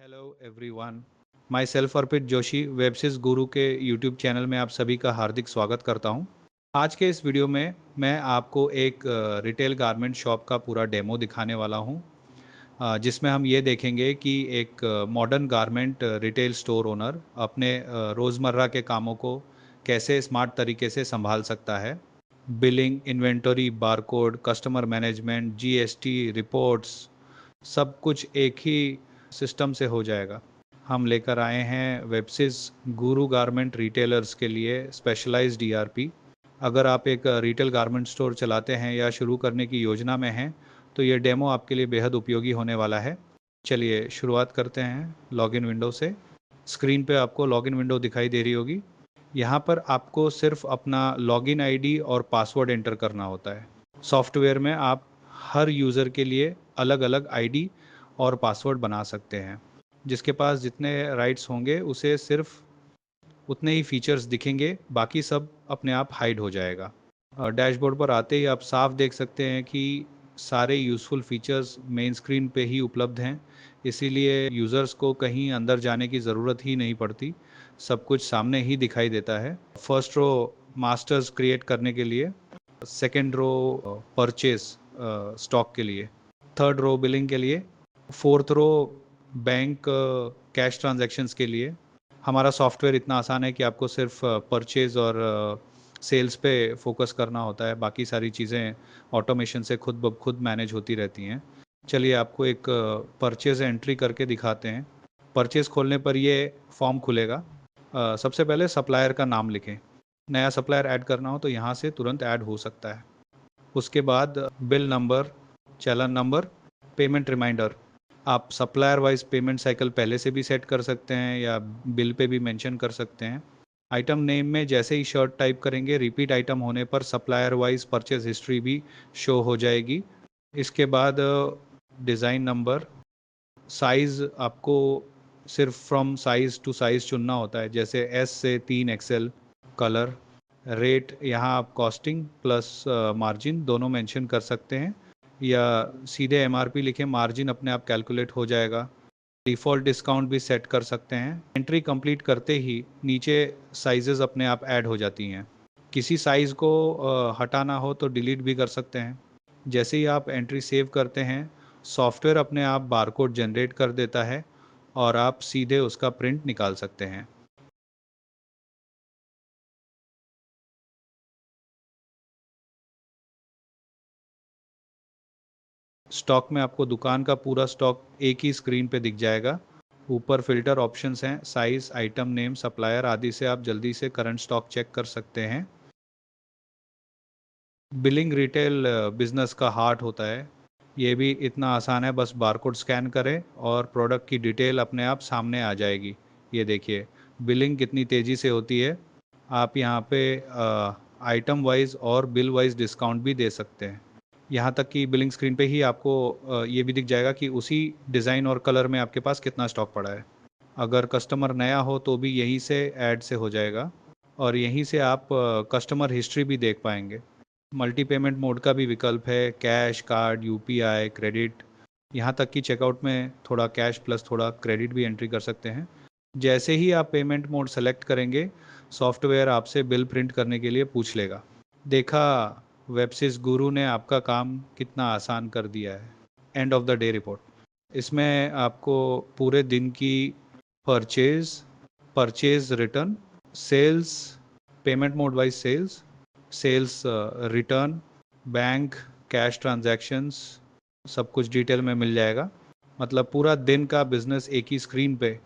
Hello everyone, my self अर्पित जोशी वेबसिस गुरु के YouTube channel में आप सभी का हार्दिक स्वागत करता हूं। आज के इस वीडियो में मैं आपको एक रिटेल गारमेंट शॉप का पूरा डेमो दिखाने वाला हूं, जिसमें हम ये देखेंगे कि एक modern garment retail store owner अपने रोज़मर्रा के कामों को कैसे स्मार्ट तरीके से संभाल सकता है। Billing, inventory, barcode, customer management, GST, reports, सब कुछ एक ही सिस्टम से हो जाएगा। हम लेकर आए हैं वेबसिस गुरु गारमेंट रिटेलर्स के लिए स्पेशलाइज्ड ईआरपी। अगर आप एक रिटेल गारमेंट स्टोर चलाते हैं या शुरू करने की योजना में हैं तो ये डेमो आपके लिए बेहद उपयोगी होने वाला है। चलिए शुरुआत करते हैं लॉगिन विंडो से। स्क्रीन पे आपको लॉगिन विंडो दिखाई दे रही होगी। यहाँ पर आपको सिर्फ अपना लॉगिन आईडी और पासवर्ड एंटर करना होता है। सॉफ्टवेयर में आप हर यूज़र के लिए अलग अलग आईडी और पासवर्ड बना सकते हैं। जिसके पास जितने राइट्स होंगे उसे सिर्फ उतने ही फीचर्स दिखेंगे, बाकी सब अपने आप हाइड हो जाएगा। डैशबोर्ड पर आते ही आप साफ देख सकते हैं कि सारे यूज़फुल फीचर्स मेन स्क्रीन पे ही उपलब्ध हैं, इसीलिए यूज़र्स को कहीं अंदर जाने की ज़रूरत ही नहीं पड़ती, सब कुछ सामने ही दिखाई देता है। फर्स्ट रो मास्टर्स क्रिएट करने के लिए, सेकेंड रो परचेज स्टॉक के लिए, थर्ड रो बिलिंग के लिए, fourth row bank cash transactions के लिए। हमारा सॉफ्टवेयर इतना आसान है कि आपको सिर्फ परचेज और सेल्स पे फोकस करना होता है, बाकी सारी चीज़ें ऑटोमेशन से खुद ब खुद मैनेज होती रहती हैं। चलिए आपको एक परचेज एंट्री करके दिखाते हैं। परचेज खोलने पर ये फॉर्म खुलेगा। सबसे पहले सप्लायर का नाम लिखें। नया सप्लायर ऐड करना हो तो यहाँ से तुरंत ऐड हो सकता है। उसके बाद बिल नंबर, चालान नंबर, पेमेंट रिमाइंडर। आप सप्लायर वाइज पेमेंट साइकिल पहले से भी सेट कर सकते हैं या बिल पे भी मेंशन कर सकते हैं। आइटम नेम में जैसे ही शर्ट टाइप करेंगे, रिपीट आइटम होने पर सप्लायर वाइज परचेज हिस्ट्री भी शो हो जाएगी। इसके बाद डिज़ाइन नंबर, साइज़ आपको सिर्फ फ्रॉम साइज़ टू साइज़ चुनना होता है, जैसे एस से 3 एक्सेल। कलर, रेट, यहाँ आप कॉस्टिंग प्लस मार्जिन दोनों मेंशन कर सकते हैं या सीधे एमआरपी लिखें, मार्जिन अपने आप कैलकुलेट हो जाएगा। डिफ़ॉल्ट डिस्काउंट भी सेट कर सकते हैं। एंट्री कंप्लीट करते ही नीचे साइजेस अपने आप ऐड हो जाती हैं। किसी साइज़ को हटाना हो तो डिलीट भी कर सकते हैं। जैसे ही आप एंट्री सेव करते हैं, सॉफ्टवेयर अपने आप बारकोड जनरेट कर देता है और आप सीधे उसका प्रिंट निकाल सकते हैं। स्टॉक में आपको दुकान का पूरा स्टॉक एक ही स्क्रीन पे दिख जाएगा। ऊपर फिल्टर ऑप्शंस हैं, साइज, आइटम नेम, सप्लायर आदि से आप जल्दी से करंट स्टॉक चेक कर सकते हैं। बिलिंग रिटेल बिजनेस का हार्ट होता है। ये भी इतना आसान है, बस बारकोड स्कैन करें और प्रोडक्ट की डिटेल अपने आप सामने आ जाएगी। ये देखिए बिलिंग कितनी तेज़ी से होती है। आप यहाँ पे आइटम वाइज और बिल वाइज डिस्काउंट भी दे सकते हैं। यहाँ तक कि बिलिंग स्क्रीन पे ही आपको ये भी दिख जाएगा कि उसी डिज़ाइन और कलर में आपके पास कितना स्टॉक पड़ा है। अगर कस्टमर नया हो तो भी यहीं से ऐड से हो जाएगा और यहीं से आप कस्टमर हिस्ट्री भी देख पाएंगे। मल्टी पेमेंट मोड का भी विकल्प है, कैश, कार्ड, यूपीआई, क्रेडिट। यहाँ तक कि चेकआउट में थोड़ा कैश प्लस थोड़ा क्रेडिट भी एंट्री कर सकते हैं। जैसे ही आप पेमेंट मोड सेलेक्ट करेंगे, सॉफ्टवेयर आपसे बिल प्रिंट करने के लिए पूछ लेगा। देखा, वेबसिस गुरु ने आपका काम कितना आसान कर दिया है। End of the day report. इसमें आपको पूरे दिन की purchase, purchase return, sales, payment mode wise sales, sales return, bank, cash transactions, सब कुछ डिटेल में मिल जाएगा। मतलब पूरा दिन का बिजनेस एक ही स्क्रीन पे।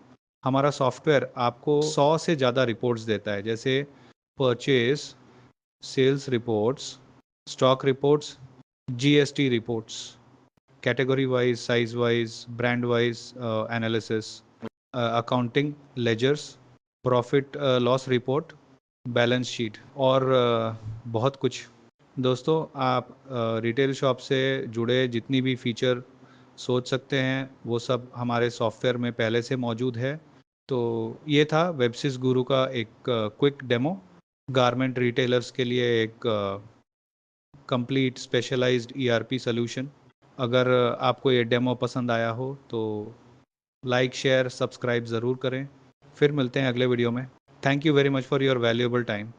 हमारा सॉफ्टवेयर आपको 100 से ज़्यादा रिपोर्ट्स देता है, जैसे purchase, sales reports, stock reports, GST reports, category wise, size wise, brand wise analysis, accounting ledgers, profit loss report, balance sheet और बहुत कुछ। दोस्तों, आप रिटेल शॉप से जुड़े जितनी भी फीचर सोच सकते हैं वो सब हमारे सॉफ्टवेयर में पहले से मौजूद है। तो ये था वेबसिस गुरु का एक क्विक डेमो। गारमेंट रिटेलर्स के लिए एक कंप्लीट स्पेशलाइज्ड ईआरपी सॉल्यूशन। अगर आपको ये डेमो पसंद आया हो तो लाइक शेयर सब्सक्राइब ज़रूर करें। फिर मिलते हैं अगले वीडियो में। Thank you very much for your valuable time.